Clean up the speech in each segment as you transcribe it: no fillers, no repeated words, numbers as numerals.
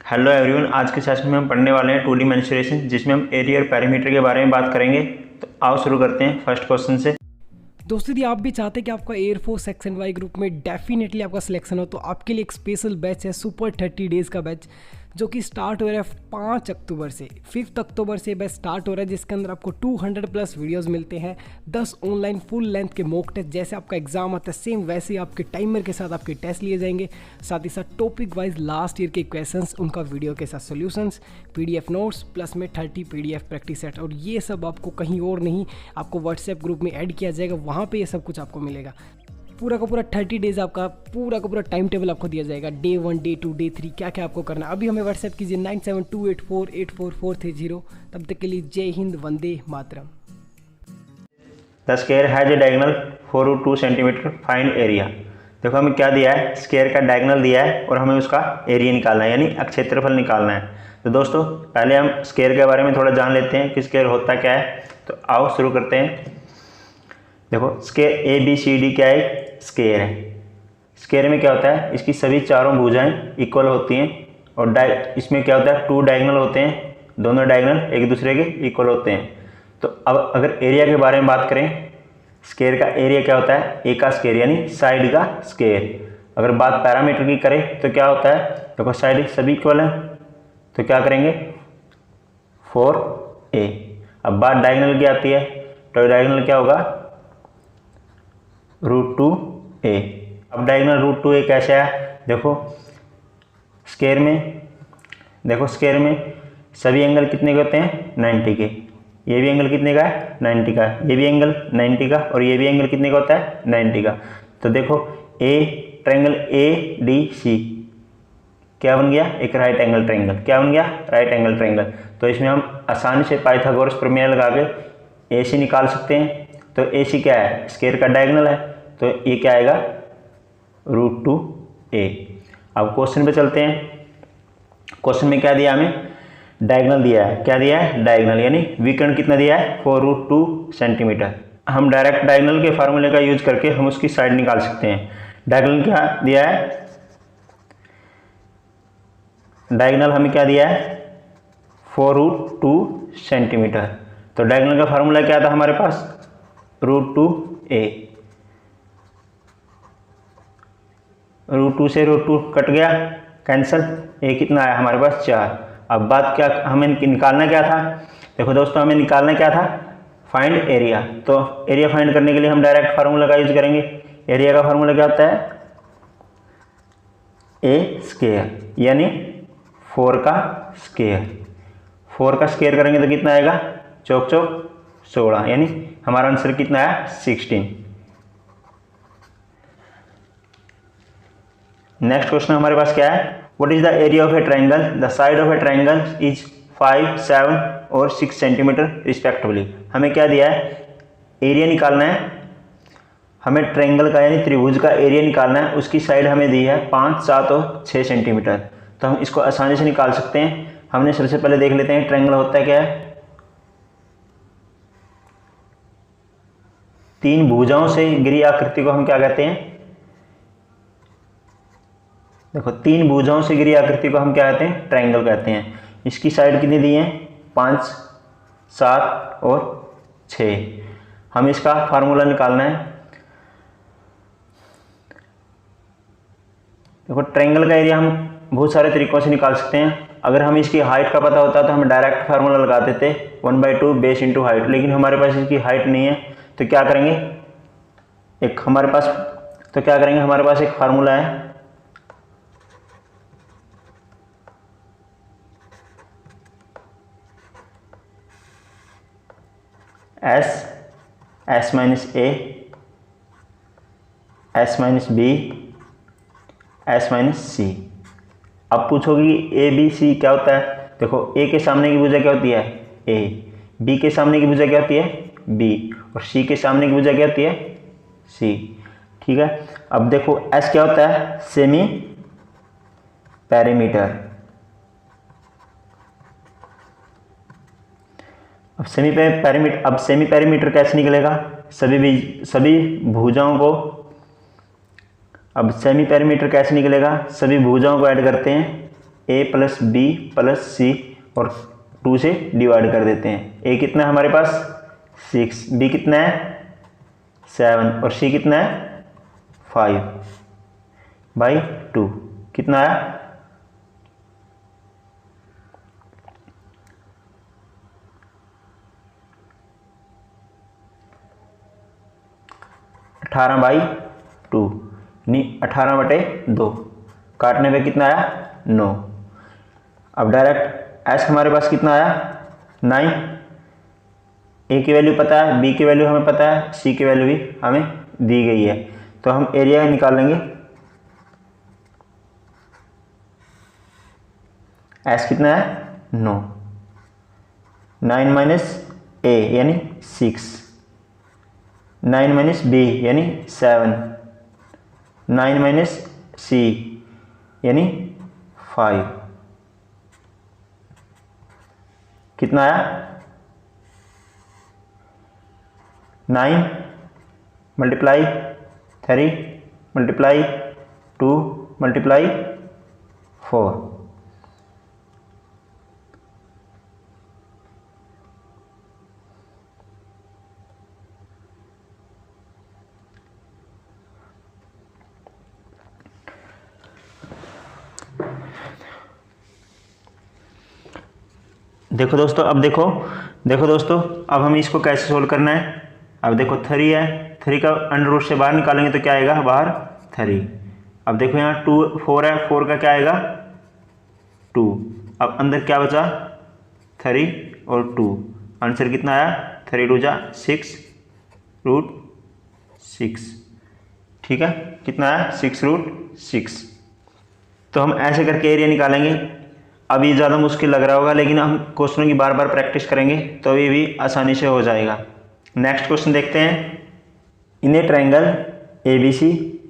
Hello everyone, आज के session में हम पढ़ने वाले हैं 2D मेंसुरेशन, जिसमें हम एरिया और पैरामीटर के बारे में बात करेंगे। तो आओ शुरू करते हैं फर्स्ट क्वेश्चन से। दोस्तों, यदि आप भी चाहते हैं कि आपका एयरफोर्स सेक्शन वाई ग्रुप में डेफिनेटली आपका सिलेक्शन हो, तो आपके लिए एक स्पेशल बैच है सुपर 30 डेज़ का बैच, जो कि स्टार्ट हो रहा है 5 अक्टूबर से। 5 अक्टूबर से बैच स्टार्ट हो रहा है, जिसके अंदर आपको 200 प्लस वीडियोस मिलते हैं, 10 ऑनलाइन फुल लेंथ के मॉक टेस्ट। जैसे आपका एग्जाम आता है सेम वैसे ही आपके टाइमर के साथ आपके टेस्ट लिए जाएंगे। साथ ही साथ टॉपिक वाइज लास्ट ईयर के क्वेश्चंस, उनका वीडियो के साथ सॉल्यूशंस, पीडीएफ नोट्स प्लस में 30 पीडीएफ प्रैक्टिस सेट। और ये सब आपको कहीं और नहीं, आपको व्हाट्सएप ग्रुप में ऐड किया जाएगा, वहाँ पर ये सब कुछ आपको मिलेगा। पूरा का पूरा 30 डेज़ आपका पूरा का पूरा टाइम टेबल आपको दिया जाएगा। डे 1, डे 2, डे 3 क्या क्या आपको करना है। अभी हमें व्हाट्सएप कीजिए 9728484430। तब तक के लिए जय हिंद, वंदे मातरम। The square has a diagonal 4 root 2 centimetre, find area. देखो हमें क्या दिया है, स्क्वायर का डायगोनल दिया है और हमें उसका एरिया निकालना है, यानी क्षेत्रफल निकालना है। तो दोस्तों पहले हम स्क्वायर के बारे में थोड़ा जान लेते हैं कि स्क्वायर होता क्या है। तो आओ शुरू करते हैं। देखो square A B C D क्या है, स्क्वायर है। स्क्वायर में क्या होता है, इसकी सभी चारों भुजाएं इक्वल होती हैं और इसमें क्या होता है, 2 डायगोनल होते हैं, दोनों डायगोनल एक दूसरे के इक्वल होते हैं। तो अब अगर एरिया के बारे में बात करें, स्क्वायर का एरिया क्या होता है, ए का स्क्वायर यानी साइड का स्क्वायर। अगर बात पैरामीटर की करें तो क्या होता है, देखो साइड सभी इक्वल है तो क्या करेंगे 4a। अब बात डायगोनल की आती है, तो डायगोनल क्या होगा √2a। अब डायगोनल √2a कैसे है, देखो स्क्वायर में सभी एंगल कितने के होते हैं 90 के। ये भी एंगल कितने का है 90 का, ये भी एंगल 90 का और ये भी एंगल कितने का होता है 90 का। तो देखो ट्रायंगल ADC क्या बन गया, एक राइट एंगल ट्रायंगल। क्या बन गया, राइट एंगल ट्रायंगल। तो इसमें हम आसानी से पाइथागोरस प्रमेय लगा के AC निकाल सकते हैं। तो AC क्या है, स्क्वायर का डायगोनल है, तो ये क्या आएगा √2a। अब क्वेश्चन पे चलते हैं। क्वेश्चन में क्या दिया, हमें डायगोनल दिया है। क्या दिया है, डायगोनल, यानी विकर्ण कितना दिया है 4 √2 सेंटीमीटर। हम डायरेक्ट डायगोनल के फार्मूले का यूज करके हम उसकी साइड निकाल सकते हैं। डायगोनल क्या दिया है, डायगोनल हमें क्या दिया है 4 √2 सेंटीमीटर। तो डायगोनल का फार्मूला क्या था हमारे पास, √2a। √2 से √2 कट गया, कैंसिल, ए कितना आया हमारे पास 4। अब बात क्या, हमें निकालना क्या था, देखो दोस्तों हमें निकालना क्या था, फाइंड एरिया। तो एरिया फाइंड करने के लिए हम डायरेक्ट फार्मूला का यूज करेंगे। एरिया का फार्मूला क्या होता है, ए स्क्वायर यानी 4 का स्क्वायर। 4 का स्क्वायर करेंगे तो कितना आएगा, चौक 16, यानी हमारा आंसर कितना आया 16। नेक्स्ट क्वेश्चन हमारे पास क्या है, what is the area of a triangle, the side of a triangle is 5, 7 और 6 सेंटीमीटर रिस्पेक्टिवली। हमें क्या दिया है, एरिया निकालना है। हमें ट्रायंगल का यानी त्रिभुज का एरिया निकालना है। उसकी साइड हमें दी है 5, 7 और 6 सेंटीमीटर। तो हम इसको आसानी से निकाल सकते हैं। हमने सबसे पहले देख लेते हैं ट्रायंगल होता है क्या है, 3 भुजाओं से घिरी आकृति को हम क्या कहते हैं, देखो 3 भुजाओं से घिरी आकृति को हम क्या कहते हैं, ट्रायंगल कहते हैं। इसकी साइड कितनी दी है 5, 7 और 6। हम इसका फार्मूला निकालना है। देखो ट्रायंगल का एरिया हम बहुत सारे तरीकों से निकाल सकते हैं। अगर हमें इसकी हाइट का पता होता तो हम डायरेक्ट फार्मूला लगा देते 1/2 बेस इंटू हाइट, लेकिन हमारे पास इसकी हाइट नहीं है। तो क्या करेंगे, हमारे पास एक फार्मूला है, S minus A, S minus B, S minus C। अब पूछोगे कि A B C क्या होता है। देखो A के सामने की भुजा क्या होती है A, B के सामने की भुजा क्या होती है B और C के सामने की भुजा क्या होती है C। ठीक है, अब देखो S क्या होता है, सेमी पैरीमीटर। अब सेमी पैरीमीटर कैसे निकलेगा, सभी भुजाओं को, अब सेमी पैरीमीटर कैसे निकलेगा, सभी भुजाओं को ऐड करते हैं ए प्लस बी प्लस सी और 2 से डिवाइड कर देते हैं। ए कितना है हमारे पास 6, बी कितना है 7 और सी कितना है 5/2 कितना आया 18/2 यानी 18/2 काटने पे कितना आया 9। अब डायरेक्ट एस हमारे पास कितना आया 9। ए की वैल्यू पता है, बी की वैल्यू हमें पता है, सी की वैल्यू भी हमें दी गई है, तो हम एरिया निकालेंगे। एस कितना है 9, 9 माइनस ए यानी 6, 9 माइनस बी यानी 7, 9 माइनस सी यानी 5 कितना आया 9 मल्टीप्लाई 3 मल्टीप्लाई 2 मल्टीप्लाई 4। देखो दोस्तों, अब देखो दोस्तों, अब हमें इसको कैसे सोल्व करना है। अब देखो 3 है, 3 का अंडर रूट से बाहर निकालेंगे तो क्या आएगा बाहर 3। अब देखो यहाँ 4 है, 4 का क्या आएगा 2। अब अंदर क्या बचा 3 और 2, आंसर कितना आया 3 2 जा 6√6। ठीक है, कितना आया 6√6। तो हम ऐसे करके एरिया निकालेंगे। अब ये ज़्यादा मुश्किल लग रहा होगा, लेकिन हम क्वेश्चनों की बार बार प्रैक्टिस करेंगे तो ये भी आसानी से हो जाएगा। नेक्स्ट क्वेश्चन देखते हैं। In a triangle A B C,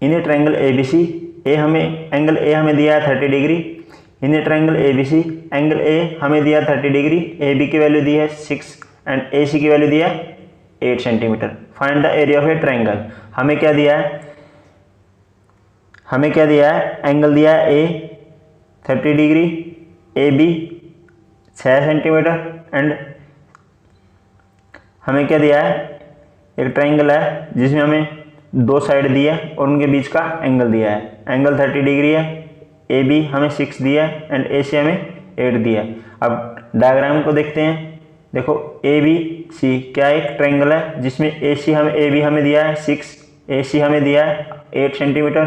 in a triangle A B C angle A हमें दिया है 30 degree. In a triangle A B C angle A हमें दिया 30 डिग्री, ए बी की वैल्यू दी है 6 एंड ए सी की वैल्यू दी है 8 centimetre. Find the area of a triangle. हमें क्या दिया है, एंगल दिया है A 30 degree, A B 6 centimetre and हमें क्या दिया है, एक ट्रायंगल है जिसमें हमें 2 साइड दी है और उनके बीच का एंगल दिया है। एंगल 30 डिग्री है, ए बी हमें 6 दिया है एंड ए सी हमें 8 दिया है। अब डायग्राम को देखते हैं। देखो ए बी सी क्या एक ट्रायंगल है जिसमें ए बी हमें दिया है 6, ए सी हमें दिया है 8 सेंटीमीटर।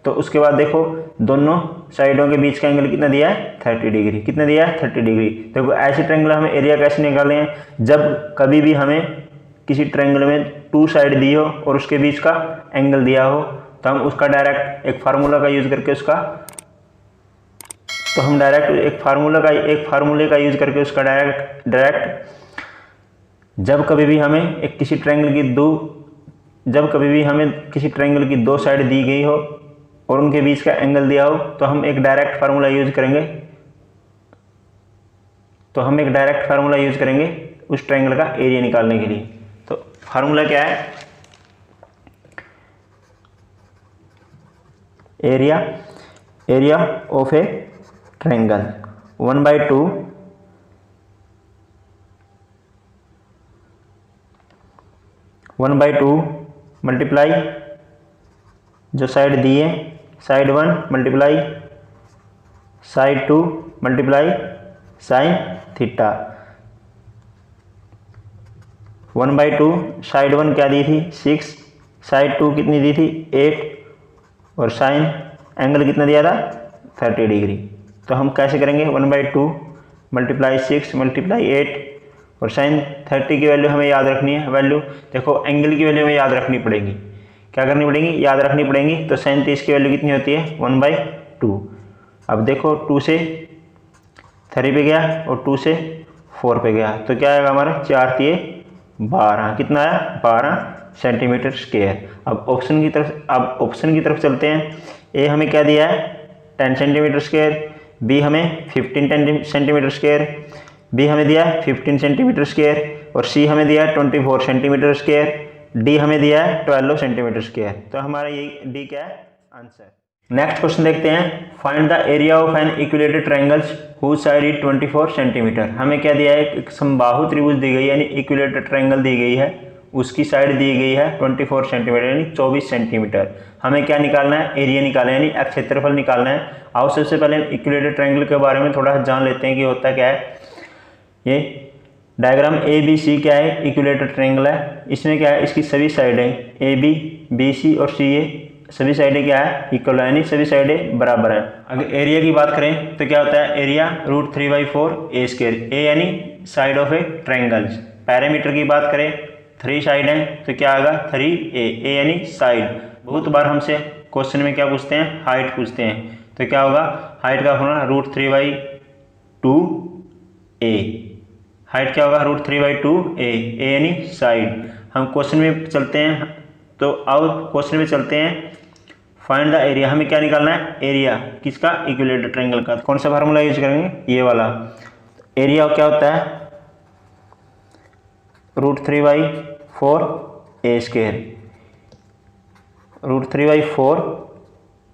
तो उसके बाद देखो दोनों साइडों के बीच का एंगल कितना दिया है 30 डिग्री। कितना दिया है 30 डिग्री। देखो ऐसे ट्रायंगल हमें एरिया कैसे निकाले हैं, जब कभी भी हमें किसी ट्रायंगल में 2 साइड दी हो और उसके बीच का एंगल दिया हो तो हम उसका डायरेक्ट एक फार्मूला का यूज करके उसका एक फार्मूले का यूज करके उसका डायरेक्ट जब कभी भी हमें किसी ट्रायंगल की 2 साइड दी गई हो और उनके बीच का एंगल दिया हो तो हम एक डायरेक्ट फार्मूला यूज करेंगे उस ट्रायंगल का एरिया निकालने के लिए। तो फार्मूला क्या है, area of a triangle 1/2 multiply जो साइड दी है side 1 multiply side 2 multiply sine theta. 1/2 side 1 क्या दी थी 6, साइड 2 कितनी दी थी 8 और साइन एंगल कितना दिया था 30 डिग्री। तो हम कैसे करेंगे 1/2 मल्टीप्लाई 6 मल्टीप्लाई 8 और साइन 30 की वैल्यू हमें याद रखनी है। वैल्यू देखो एंगल की वैल्यू हमें याद रखनी पड़ेगी। क्या करनी पड़ेगी, याद रखनी पड़ेगी। तो साइन 30 की वैल्यू कितनी होती है 1/2। अब देखो 2 से 3 पे गया और 2 से 4 पे गया तो क्या आएगा हमारा 4 3 12। कितना आया 12 सेंटीमीटर स्क्वायर। अब ऑप्शन की तरफ चलते हैं। ए हमें क्या दिया है 10 सेंटीमीटर स्क्वायर, बी हमें 15 सेंटीमीटर स्क्वायर, बी हमें दिया है 15 सेंटीमीटर स्क्वायर और सी हमें दिया है 24 सेंटीमीटर स्क्वायर, डी हमें दिया है 12 सेंटीमीटर स्क्वायर। तो हमारा ये डी क्या है आंसर। नेक्स्ट क्वेश्चन देखते हैं, find the area of an equilateral triangles whose side is 24 centimetre. हमें क्या दिया है, एक समबाहु त्रिभुज दी गई है यानी इक्विलेटरल ट्रायंगल दी गई है, उसकी साइड दी गई है 24 सेंटीमीटर यानी 24 सेंटीमीटर। हमें क्या निकालना है, एरिया निकालना है यानी क्षेत्रफल निकालना है। आओ सबसे पहले इक्विलेटरल ट्रायंगल के बारे में थोड़ा जान लेते हैं कि होता क्या है। ये डायग्राम ए बी सी क्या है, इक्विलेटरल ट्रायंगल है। इसमें क्या है, इसकी सभी साइडें ए बी सी और सी ए सभी साइडें क्या है, इक्वल यानी सभी साइडें बराबर है। अगर एरिया की बात करें तो क्या होता है, एरिया √3/4 ए स्क्वायर, ए यानी side of a triangle. Parameter की बात करें 3 साइड हैं तो क्या आएगा 3a, ए यानी साइड। बहुत बार हमसे क्वेश्चन में क्या पूछते हैं, हाइट पूछते हैं, तो क्या होगा, हाइट का फॉर्मूला √3/2a। हाइट क्या होगा, √3/2a, ए यानी साइड। हम क्वेश्चन में चलते हैं, तो आओ क्वेश्चन में चलते हैं। फाइंड द एरिया, हमें क्या निकालना है, एरिया किसका, इक्विलेटरल ट्रायंगल का। कौन सा फार्मूला यूज करेंगे, ये वाला। एरिया क्या होता है, √3/4 ए स्क्वायर। √3/4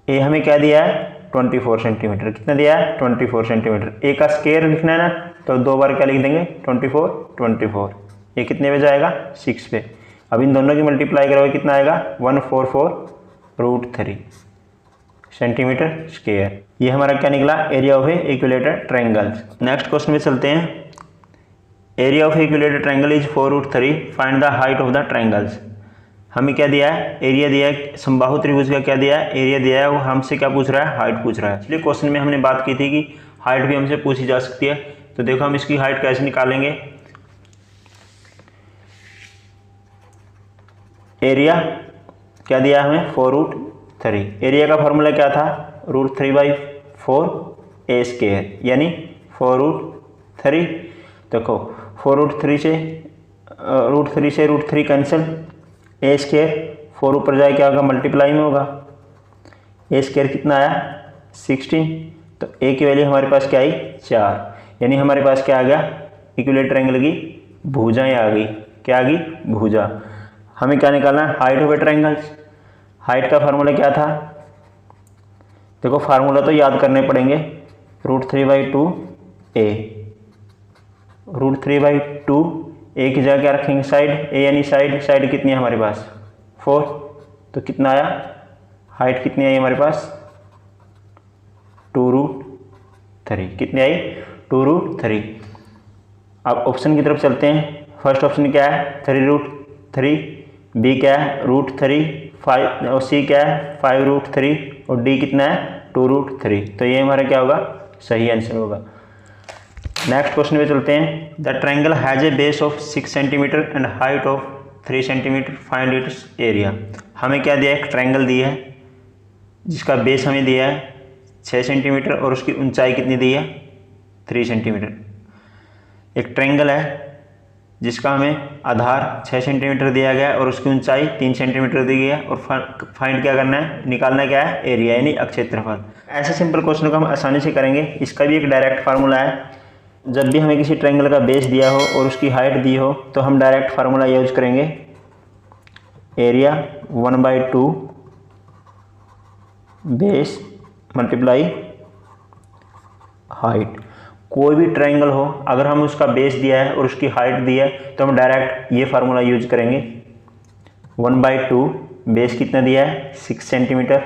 ए हमें क्या दिया है, 24 सेंटीमीटर। कितना दिया है, 24 सेंटीमीटर। ए का स्क्वायर लिखना है ना, तो 2 बार क्या लिख देंगे, 24। ये कितने पे जाएगा, 6 पे। अब इन दोनों की मल्टीप्लाई करोगे कितना आएगा, 144√3 सेंटीमीटर स्क्वायर। ये हमारा क्या निकला, area of A equilateral triangle. Next question में चलते हैं। Area of equilateral triangle is 4√3, find the height of the triangles. हमें क्या दिया है, एरिया दिया है, समबाहु त्रिभुज का क्या दिया है, एरिया दिया है। वो हमसे क्या पूछ रहा है, हाइट पूछ रहा है। इसलिए क्वेश्चन में हमने बात की थी कि हाइट भी हमसे पूछी जा सकती है। तो देखो हम इसकी हाइट कैसे निकालेंगे। एरिया क्या दिया हमें, 4√3। एरिया का फॉर्मूला क्या था, √3/4 ए स्क्वायर यानी 4√3। देखो 4√3 से √3 कैंसिल, ए स्क्वायर 4 ऊपर जाए क्या होगा, मल्टीप्लाई में होगा। ए स्क्वायर कितना आया, 16। तो ए की वैल्यू हमारे पास क्या आई, 4। यानी हमारे पास क्या आ गया, इक्विलेटरल ट्रायंगल की भुजाएं आ गई। क्या आ गई, भुजा। हमें क्या निकालना है, height of a triangle. Height का फार्मूला क्या था, देखो फार्मूला तो याद करने पड़ेंगे। √3/2 ए, √3/2 ए की जगह क्या रखेंगे, साइड, ए यानी साइड। साइड कितनी है हमारे पास, 4। तो कितना आया, हाइट कितनी आई हमारे पास, 2√3। कितनी आई, 2√3। अब ऑप्शन की तरफ चलते हैं। फर्स्ट ऑप्शन क्या है, 3√3, बी क्या है, √3, 5 और सी क्या है, 5√3 और डी कितना है, 2√3। तो ये हमारा क्या होगा, सही आंसर होगा। नेक्स्ट क्वेश्चन पे चलते हैं। The triangle has a base of 6 centimetre and height of 3 centimetre, find its area. हमें क्या दिया है, एक ट्रायंगल दिया है जिसका बेस हमें दिया है 6 सेंटीमीटर और उसकी ऊंचाई कितनी दी है, 3 सेंटीमीटर। एक ट्रायंगल है जिसका हमें आधार 6 सेंटीमीटर दिया गया है और उसकी ऊंचाई 3 सेंटीमीटर दी गई है। और फाइंड क्या करना है, निकालना क्या है, एरिया यानी क्षेत्रफल। ऐसे सिंपल क्वेश्चन को हम आसानी से करेंगे। इसका भी एक डायरेक्ट फार्मूला है। जब भी हमें किसी ट्रायंगल का बेस दिया हो और उसकी हाइट दी हो तो हम डायरेक्ट फार्मूला यूज करेंगे, एरिया 1/2 बेस मल्टीप्लाई हाइट। कोई भी ट्रायंगल हो, अगर हम उसका बेस दिया है और उसकी हाइट दी है तो हम डायरेक्ट ये फार्मूला यूज करेंगे। 1/2 बेस कितना दिया है, 6 सेंटीमीटर,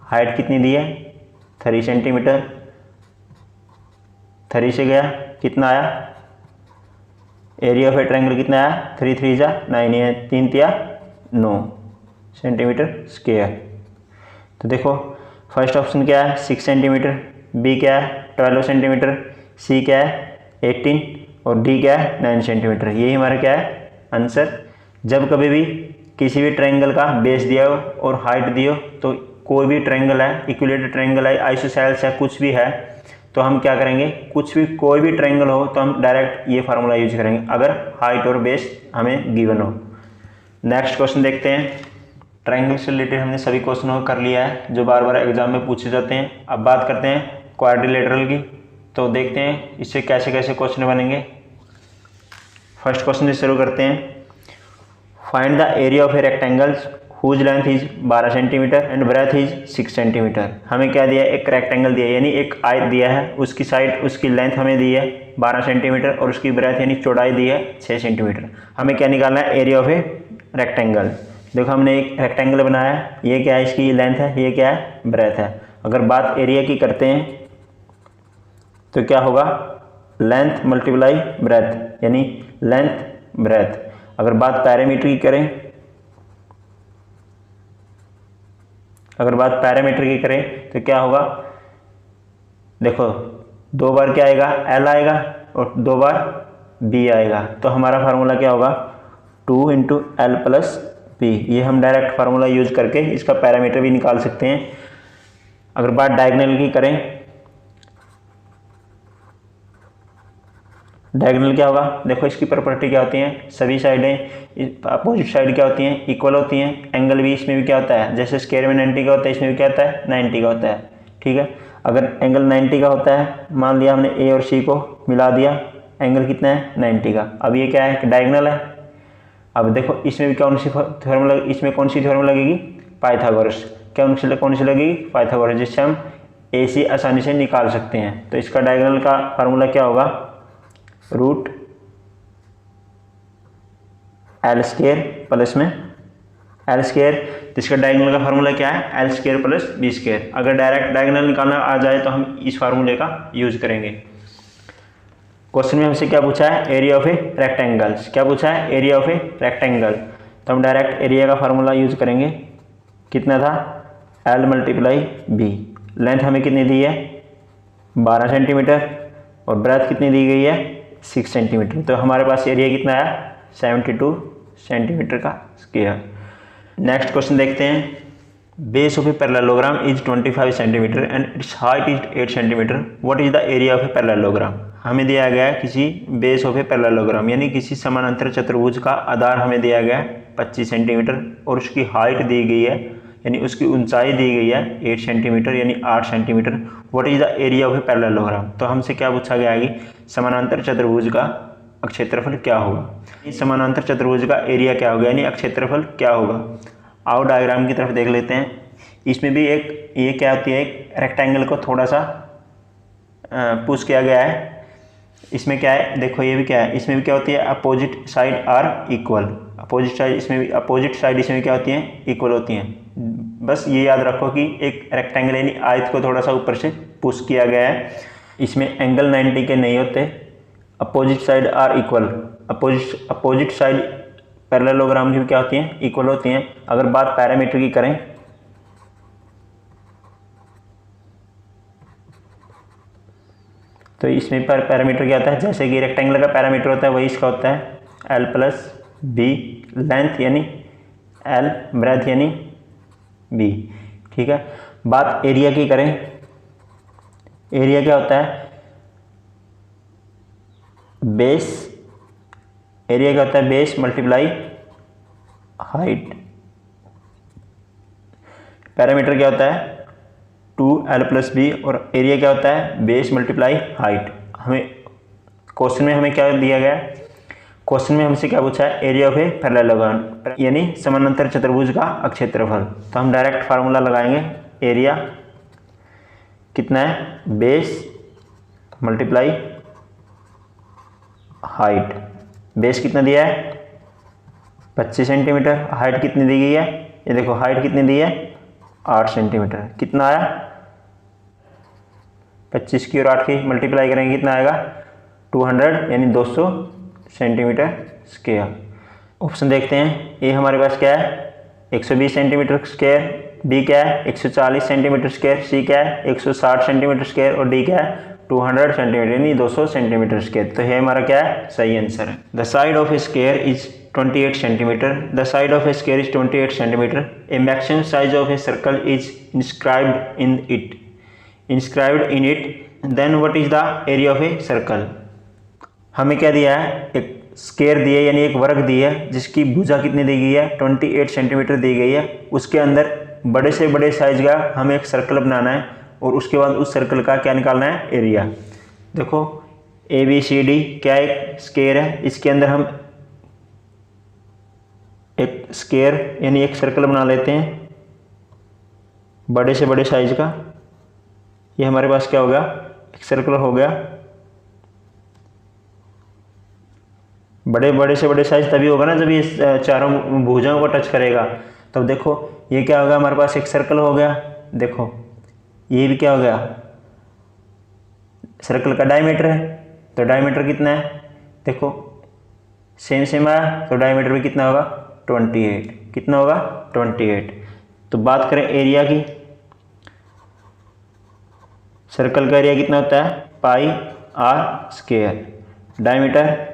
हाइट कितनी दी है, 3 सेंटीमीटर। 3 से गया कितना आया, एरिया ऑफ ए ट्रायंगल कितना आया, 3 3 जा 9 है, 3 तिया 9 सेंटीमीटर स्क्वायर। तो देखो फर्स्ट ऑप्शन क्या है, 6 सेंटीमीटर, बी क्या है 12 सेंटीमीटर, सी क्या है 18 और डी क्या है 9 सेंटीमीटर। यही हमारा क्या है आंसर। जब कभी भी किसी भी ट्रायंगल का बेस दिया हो और हाइट दी हो, तो कोई भी ट्रायंगल है, इक्विलेटरल ट्रायंगल है, आइसोसेलेस है, कुछ भी है, तो हम क्या करेंगे, कुछ भी कोई भी ट्रायंगल हो तो हम डायरेक्ट ये फार्मूला यूज करेंगे अगर हाइट और बेस हमें गिवन हो। नेक्स्ट क्वेश्चन देखते हैं। ट्रायंगल से रिलेटेड हमने सभी क्वेश्चनों को कर लिया है जो बार बार एग्जाम में पूछे जाते हैं। अब बात करते हैं क्वाड्रिलेटरल की, तो देखते हैं इससे कैसे कैसे क्वेश्चन बनेंगे। फर्स्ट क्वेश्चन से शुरू करते हैं। Find the area of a rectangle whose length is 12 centimetre and breadth is 6 centimetre. हमें क्या दिया है, एक रेक्टेंगल दिया है यानी एक आयत दिया है, उसकी साइड उसकी लेंथ हमें दी है 12 सेंटीमीटर और उसकी ब्रेथ यानी चौड़ाई दी है 6 सेंटीमीटर। हमें क्या निकालना है, एरिया ऑफ ए रेक्टेंगल। देखो हमने एक रेक्टेंगल बनाया है, ये क्या है, इसकी लेंथ है, ये क्या है, ब्रेथ है। अगर बात एरिया की करते हैं तो क्या होगा, लेंथ मल्टीप्लाई ब्रेथ यानी लेंथ ब्रेथ। अगर बात पैरामीटर की करें, तो क्या होगा, देखो 2 बार क्या आएगा, L आएगा और 2 बार B आएगा। तो हमारा फार्मूला क्या होगा, 2 × L + B। ये हम डायरेक्ट फार्मूला यूज करके इसका पैरामीटर भी निकाल सकते हैं। अगर बात डायगोनल की करें, डायगोनल क्या होगा, देखो इसकी प्रॉपर्टी क्या होती है, सभी साइडें अपोजिट साइड क्या होती हैं, इक्वल होती हैं। एंगल भी इसमें भी क्या होता है, जैसे स्क्वायर में 90 का होता है, इसमें भी क्या होता है, 90 का होता है। ठीक है, अगर एंगल 90 का होता है, मान लिया हमने ए और सी को मिला दिया, एंगल कितना है, 90 का। अब ये क्या है, डायगोनल है। अब देखो इसमें भी कौन सी थ्योरम, इसमें कौन सी थ्योरम लगेगी, पाइथागोरस। कौन सी लगेगी, पाइथागोरस, जिससे हम ए सी आसानी से निकाल सकते हैं। तो इसका डायगोनल का फार्मूला क्या होगा, रूट L² प्लस में L²। जिसका डायगोनल का फार्मूला क्या है, L² + B²। अगर डायरेक्ट डायगोनल निकालना आ जाए तो हम इस फार्मूले का यूज करेंगे। क्वेश्चन में हमसे क्या पूछा है, एरिया ऑफ ए रेक्टेंगल्स। क्या पूछा है, एरिया ऑफ ए रेक्टेंगल। तो हम डायरेक्ट एरिया का फार्मूला यूज करेंगे। कितना था, L × B। लेंथ हमें कितनी दी है, 12 सेंटीमीटर और ब्रेथ कितनी दी गई है, 6 सेंटीमीटर। तो हमारे पास एरिया कितना है, 72 सेंटीमीटर का स्क्वायर। नेक्स्ट क्वेश्चन देखते हैं। Base of a parallelogram is 25 centimetre and it's height is 8 centimetre. What is the area of a parallelogram. हमें दिया गया है किसी बेस ऑफ ए पैरेललोग्राम यानी किसी समानांतर चतुर्भुज का आधार हमें दिया गया है 25 सेंटीमीटर और उसकी हाइट दी गई है यानी उसकी ऊंचाई दी गई है 8 सेंटीमीटर यानी 8 centimetre. What is the area of a parallelogram. तो हमसे क्या पूछा गया है कि समानांतर चतुर्भुज का क्षेत्रफल क्या होगा। इस समानांतर चतुर्भुज का एरिया क्या होगा यानी क्षेत्रफल क्या होगा। आओ डायग्राम की तरफ देख लेते हैं। इसमें भी एक ये क्या होती है, एक रेक्टेंगल को थोड़ा सा पुश किया गया है। इसमें क्या है, देखो ये भी क्या है, इसमें भी क्या होती है, opposite side are equal. Opposite side इसमें भी क्या होती हैं, इक्वल होती हैं। बस ये याद रखो कि एक रेक्टेंगल यानी आयत को थोड़ा सा ऊपर से पुश किया गया है। इसमें एंगल 90 के नहीं होते, opposite side are equal. Opposite side parallelogram की क्या होती हैं, इक्वल होती हैं। अगर बात पैरामीटर की करें तो इसमें पैरामीटर क्या होता है, जैसे कि रेक्टेंगल का पैरामीटर होता है वही इसका होता है L + B। लेंथ यानी L, ब्रेथ यानी B। ठीक है, बात एरिया की करें, एरिया क्या होता है, बेस। एरिया क्या होता है, बेस मल्टीप्लाई हाइट। पैरामीटर क्या होता है 2L + B और एरिया क्या होता है बेस मल्टीप्लाई हाइट। हमें क्वेश्चन में हमें क्या दिया गया है, क्वेश्चन में हमसे क्या पूछा है, एरिया ऑफ ए पैरेललोग्राम यानी समानांतर चतुर्भुज का क्षेत्रफल। तो हम डायरेक्ट फार्मूला लगाएंगे, एरिया कितना है, बेस मल्टीप्लाई हाइट। बेस कितना दिया है 25 सेंटीमीटर, हाइट कितनी दी गई है, ये देखो हाइट कितनी दी है 8 सेंटीमीटर। कितना आया 25 की और 8 की मल्टीप्लाई करेंगे कितना आएगा 200 यानी 200 सेंटीमीटर स्क्वायर। ऑप्शन देखते हैं, ए हमारे पास क्या है 120 सेंटीमीटर स्क्वायर, बी क्या है 140 सेंटीमीटर स्क्वायर, सी क्या है 160 सेंटीमीटर स्क्वायर और डी क्या है 200 सेंटीमीटर यानी 200 सेंटीमीटर स्क्वायर। तो ये हमारा क्या है सही आंसर है। The side of a square is 28 centimetre. The side of a square is 28 centimetre. A maximum size of a circle is inscribed in it. Then what is the area of a circle. हमें क्या दिया है, एक square दी है यानी एक वर्ग दी है जिसकी भुजा कितनी दी गई है 28 सेंटीमीटर दी गई है। उसके अंदर बड़े से बड़े साइज का हमें एक सर्कल बनाना है और उसके बाद उस सर्कल का क्या निकालना है एरिया। देखो ABCD क्या एक स्क्वायर है, इसके अंदर हम एक स्क्वायर यानी एक सर्कल बना लेते हैं बड़े से बड़े साइज का। ये हमारे पास क्या होगा, एक सर्कल हो गया। बड़े से बड़े साइज तभी होगा ना जब ये चारों भुजाओं को टच करेगा। तब देखो ये क्या होगा, हमारे पास एक सर्कल हो गया। देखो ये भी क्या हो गया, सर्कल का डायमीटर है। तो डायमीटर कितना है, देखो सेम आया, तो डायमीटर भी कितना होगा 28। कितना होगा 28। तो बात करें एरिया की, सर्कल का एरिया कितना होता है pi r square. Diameter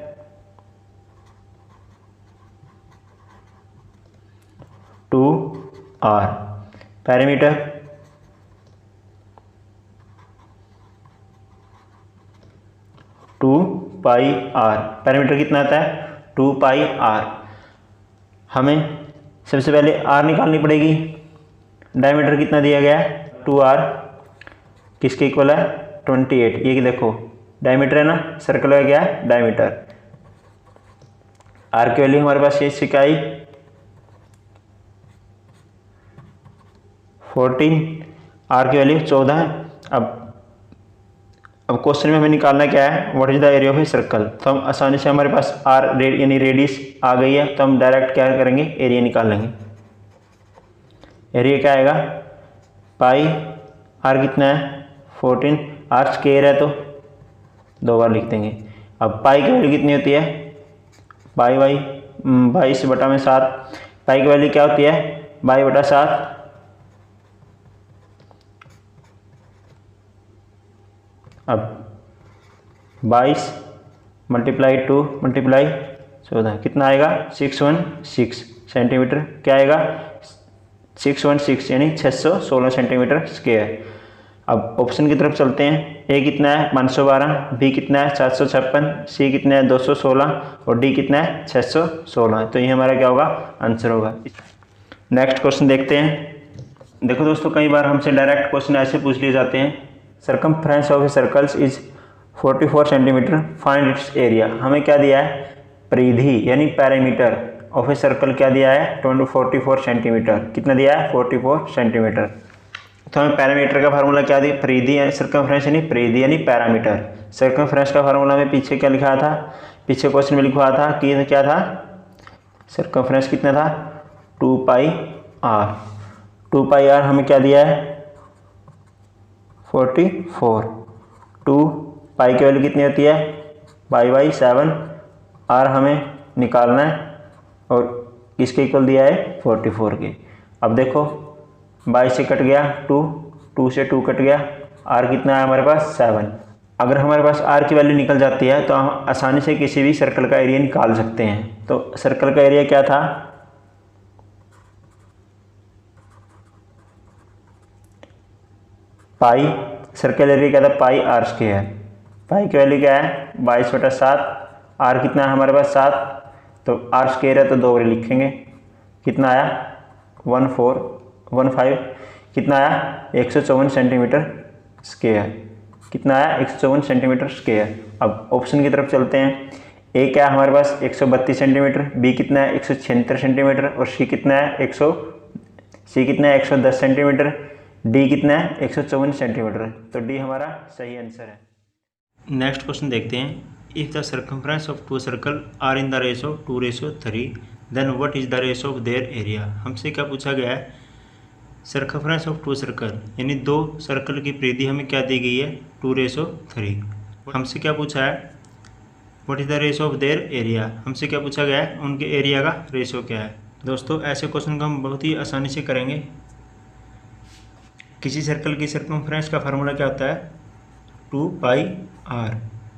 2r। Parameter 2πr। Parameter कितना आता है 2πr। हमें सबसे पहले r निकालनी पड़ेगी। डायमीटर कितना दिया गया है 2r, किसके इक्वल है 28। ये कि देखो डायमीटर है ना, सर्कल का क्या है डायमीटर। r की वैल्यू हमारे पास ये सिकाई 14, r की वैल्यू 14 है। अब क्वेश्चन में हमें निकालना क्या है, what is the area of a circle. तो हम आसानी से, हमारे पास r यानी रेडियस आ गई है, तो हम डायरेक्ट क्या करेंगे, एरिया निकाल लेंगे। एरिया क्या आएगा पाई, r कितना है 14, r स्क्वायर है तो 2 बार लिख देंगे। अब पाई की वैल्यू कितनी होती है, पाई 22/7। पाई की वैल्यू क्या होती है 22/7। अब 22 × 2 × 14 कितना आएगा 616 सेंटीमीटर। क्या आएगा 616 यानी 616 सेंटीमीटर स्क्वायर। अब ऑप्शन की तरफ चलते हैं। ए कितना है 512, बी कितना है 756, सी कितना है 216 और डी कितना है 616। तो ये हमारा क्या होगा आंसर होगा। नेक्स्ट क्वेश्चन देखते हैं। देखो दोस्तों, कई बार हमसे डायरेक्ट क्वेश्चन ऐसे पूछ लिए जाते हैं, circumference of A circles is 44 centimetre, find its area. हमें क्या दिया है परिधि यानी पैरामीटर ऑफ ए सर्कल क्या दिया है 44 सेंटीमीटर। कितना दिया है 44 सेंटीमीटर। तो हमें पैरामीटर का फार्मूला क्या दिया, परिधि यानी सर्कमफ्रेंस यानी परिधि यानी पैरामीटर। सर्कमफ्रेंस का फार्मूला में पीछे क्या लिखा था, पीछे क्वेश्चन में लिखा था कि क्या था, सर्कमफ्रेंस कितना था 2πr। 2πr हमें क्या दिया है 44। 2 पाई की वैल्यू कितनी होती है π/7। r हमें निकालना है और किसके इक्वल दिया है 44 के। अब देखो 22 से कट गया 2 से 2 कट गया, r कितना है हमारे पास 7। अगर हमारे पास r की वैल्यू निकल जाती है तो हम आसानी से किसी भी सर्कल का एरिया निकाल सकते हैं। तो सर्कल का एरिया क्या था पाई, सर्कल एरिया क्या था पाई आर स्क्वायर। पाई की वैल्यू क्या है 22/7। आर कितना है हमारे पास 7, तो आर स्क्वायर है तो 2 बार लिखेंगे। कितना आया 1415। कितना आया 154 सेंटीमीटर स्क्वायर। कितना आया 154 सेंटीमीटर स्क्वायर। अब ऑप्शन की तरफ चलते हैं। ए क्या है हमारे पास 132 सेंटीमीटर, बी कितना है 176 सेंटीमीटर और सी कितना है 110 सेंटीमीटर, डी कितना है 154 सेंटीमीटर। तो डी हमारा सही आंसर है। नेक्स्ट क्वेश्चन देखते हैं। If the circumference of two circle are in the ratio 2:3 then what is the ratio of their area. हमसे क्या पूछा गया है, सर्कमफ्रेंस ऑफ टू सर्कल यानी 2 सर्कल की परिधि हमें क्या दी गई है 2:3। हमसे क्या पूछा है what is the ratio of their area. हमसे क्या पूछा गया है उनके एरिया का रेशो क्या है। दोस्तों ऐसे क्वेश्चन को हम बहुत ही आसानी से करेंगे। किसी सर्कल की सर्कमफ्रेंस का फार्मूला क्या होता है 2πr।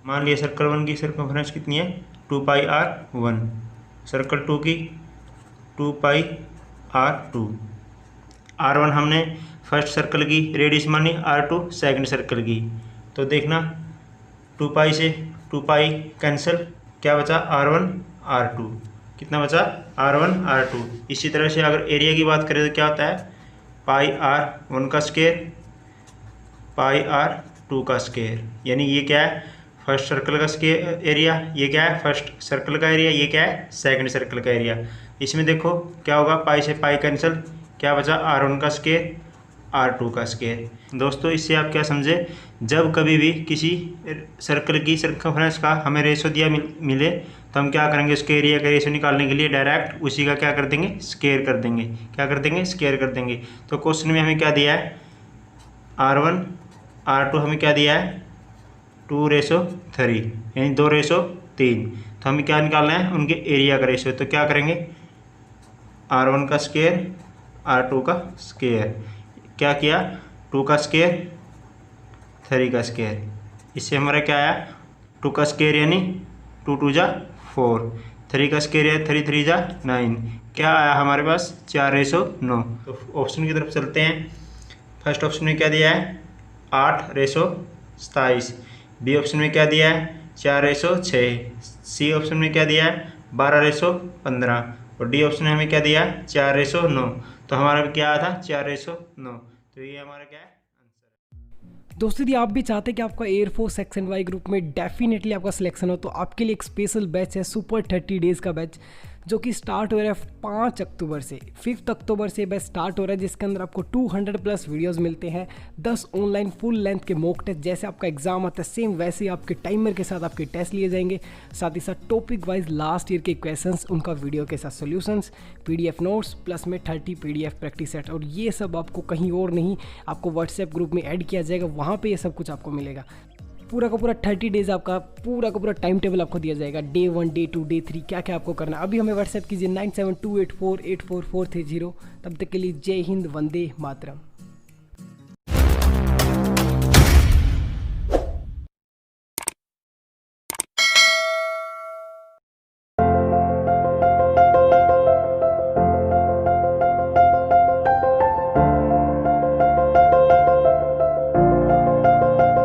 मान लिया सर्कल 1 की सर्कमफ्रेंस कितनी है 2πr1, सर्कल 2 की 2πr2। r1 हमने फर्स्ट सर्कल की रेडियस मानी, r2 सेकंड सर्कल की। तो देखना 2π से 2π कैंसिल, क्या बचा r1 r2। कितना बचा r1 r2। इसी तरह से अगर एरिया की बात करें तो क्या होता है πr1 का स्क्वायर πr2 का स्क्वायर। यानी ये क्या है फर्स्ट सर्कल का स्क्वायर एरिया, ये क्या है फर्स्ट सर्कल का एरिया, ये क्या है सेकंड सर्कल का एरिया। इसमें देखो क्या होगा, पाई से पाई कैंसिल, क्या बचा R1 का स्क्वायर R2 का स्क्वायर। दोस्तों इससे आप क्या समझे, जब कभी भी किसी सर्कल की सर्कमफ्रेंस का हमें रेशो दिया मिले तो हम क्या करेंगे, उसके एरिया का रेशो निकालने के लिए डायरेक्ट उसी का क्या कर देंगे, स्क्वायर कर देंगे। क्या कर देंगे, स्क्वायर कर देंगे। तो क्वेश्चन में हमें क्या दिया है, R1 R2 हमें क्या दिया है 2:3 यानी 2:3। तो हमें क्या निकालना है, उनके एरिया का रेशो। तो क्या करेंगे, R1 का स्क्वायर R2 का स्क्वायर, क्या किया 2 का स्क्वायर 3 का स्क्वायर। इससे हमारा क्या आया 2 का स्क्वायर यानी 2 2 जा 4, 3 का स्क्वायर है 3 3 जा 9, क्या आया हमारे पास 4:9। तो ऑप्शन की तरफ चलते हैं। फर्स्ट ऑप्शन में क्या दिया है 8:27, बी ऑप्शन में क्या दिया है 4:6, सी ऑप्शन में क्या दिया है 12:15 और डी ऑप्शन में हमें क्या दिया है 4:9। तो हमारा क्या आया था 4:9। तो ये हमारा क्या है आंसर। दोस्तों यदि आप भी चाहते हैं कि आपका एयरफोर्स सेक्शन वाई ग्रुप में डेफिनेटली आपका सिलेक्शन हो, तो आपके लिए एक स्पेशल बैच है सुपर 30 डेज़ का बैच, जो कि स्टार्ट हो रहा है 5 अक्टूबर से। 5 अक्टूबर से बैच स्टार्ट हो रहा है, जिसके अंदर आपको 200+ वीडियोस मिलते हैं, 10 ऑनलाइन फुल लेंथ के मॉक टेस्ट, जैसे आपका एग्जाम आता है सेम वैसे ही आपके टाइमर के साथ आपके टेस्ट लिए जाएंगे। साथ ही साथ टॉपिक वाइज लास्ट ईयर के क्वेश्चंस, उनका वीडियो के साथ सॉल्यूशंस, PDF नोट्स, प्लस में 30 PDF प्रैक्टिस सेट। और ये सब आपको कहीं और नहीं, आपको व्हाट्सएप ग्रुप में ऐड किया जाएगा, वहाँ पर ये सब कुछ आपको मिलेगा। पूरा का पूरा 30 डेज़ आपका पूरा का पूरा टाइम टेबल आपको दिया जाएगा, Day 1 Day 2 Day 3 क्या क्या आपको करना है। अभी हमें व्हाट्सएप कीजिए 9728484430। तब तक के लिए जय हिंद, वंदे मातरम।